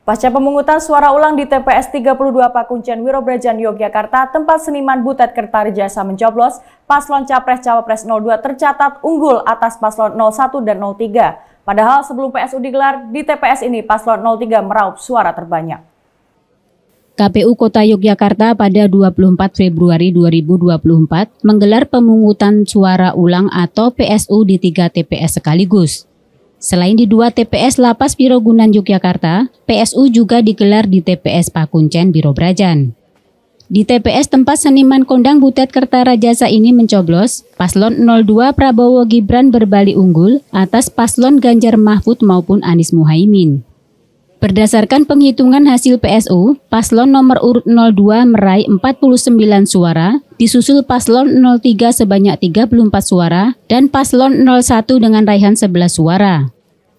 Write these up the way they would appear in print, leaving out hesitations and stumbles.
Pasca pemungutan suara ulang di TPS 32 Pakuncen Wirobrajan Yogyakarta, tempat seniman Butet Kertarijasa mencoblos, paslon Capres-Cawapres 02 tercatat unggul atas paslon 01 dan 03. Padahal sebelum PSU digelar, di TPS ini paslon 03 meraup suara terbanyak. KPU Kota Yogyakarta pada 24 Februari 2024 menggelar pemungutan suara ulang atau PSU di 3 TPS sekaligus. Selain di 2 TPS Lapas Wirogunan Yogyakarta, PSU juga digelar di TPS Pakuncen Wirobrajan. Di TPS tempat seniman kondang Butet Kertarijasa ini mencoblos, paslon 02 Prabowo Gibran berbalik unggul atas paslon Ganjar Mahfud maupun Anies Muhaimin. Berdasarkan penghitungan hasil PSU, paslon nomor urut 02 meraih 49 suara, disusul paslon 03 sebanyak 34 suara, dan paslon 01 dengan raihan 11 suara.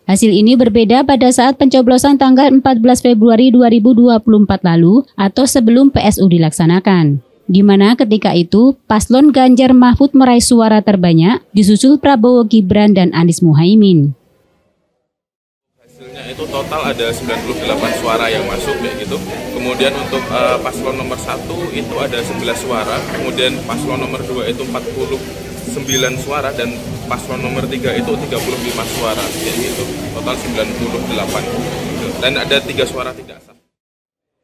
Hasil ini berbeda pada saat pencoblosan tanggal 14 Februari 2024 lalu atau sebelum PSU dilaksanakan, di mana ketika itu paslon Ganjar Mahfud meraih suara terbanyak, disusul Prabowo Gibran dan Anies Muhaimin. Hasilnya itu total ada 98 suara yang masuk kayak gitu. Kemudian untuk paslon nomor 1 itu ada 11 suara, kemudian paslon nomor 2 itu 49 suara dan paslon nomor 3 itu 35 suara kayak gitu. Total 98. Dan ada 3 suara tidak sah.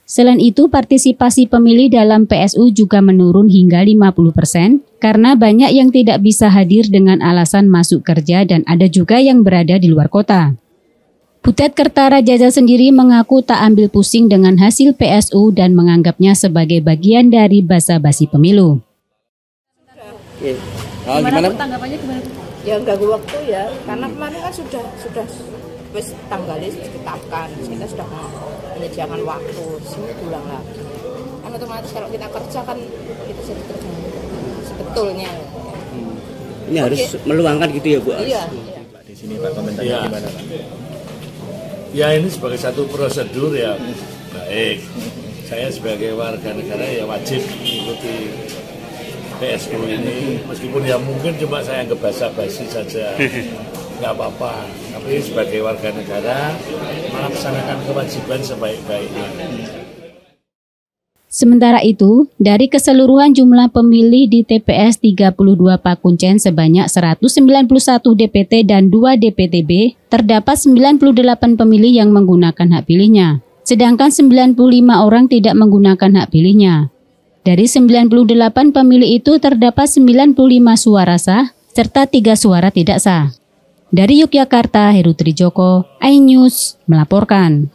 Selain itu, partisipasi pemilih dalam PSU juga menurun hingga 50% karena banyak yang tidak bisa hadir dengan alasan masuk kerja dan ada juga yang berada di luar kota. Butet Kertarijasa sendiri mengaku tak ambil pusing dengan hasil PSU dan menganggapnya sebagai bagian dari basa-basi pemilu. Gimana tanggapannya gimana? Ya ganggu waktu ya, karena kemarin kan sudah tanggalnya ditetapkan, kita sudah menyediakan waktu, sini pulang lagi. Kan otomatis kalau kita kerja kan kita jadi terganggu sebetulnya. Ini harus meluangkan gitu ya Bu? Iya. Di sini Pak, komentarnya gimana Pak? Ya ini sebagai satu prosedur ya baik. Saya sebagai warga negara ya wajib mengikuti PSU ini, meskipun ya mungkin cuma saya anggap basa-basi saja, nggak apa-apa. Tapi sebagai warga negara melaksanakan kewajiban sebaik-baiknya. Sementara itu, dari keseluruhan jumlah pemilih di TPS 32 Pakuncen sebanyak 191 DPT dan 2 DPTB, terdapat 98 pemilih yang menggunakan hak pilihnya, sedangkan 95 orang tidak menggunakan hak pilihnya. Dari 98 pemilih itu terdapat 95 suara sah, serta 3 suara tidak sah. Dari Yogyakarta, Heru Trijoko, iNews melaporkan.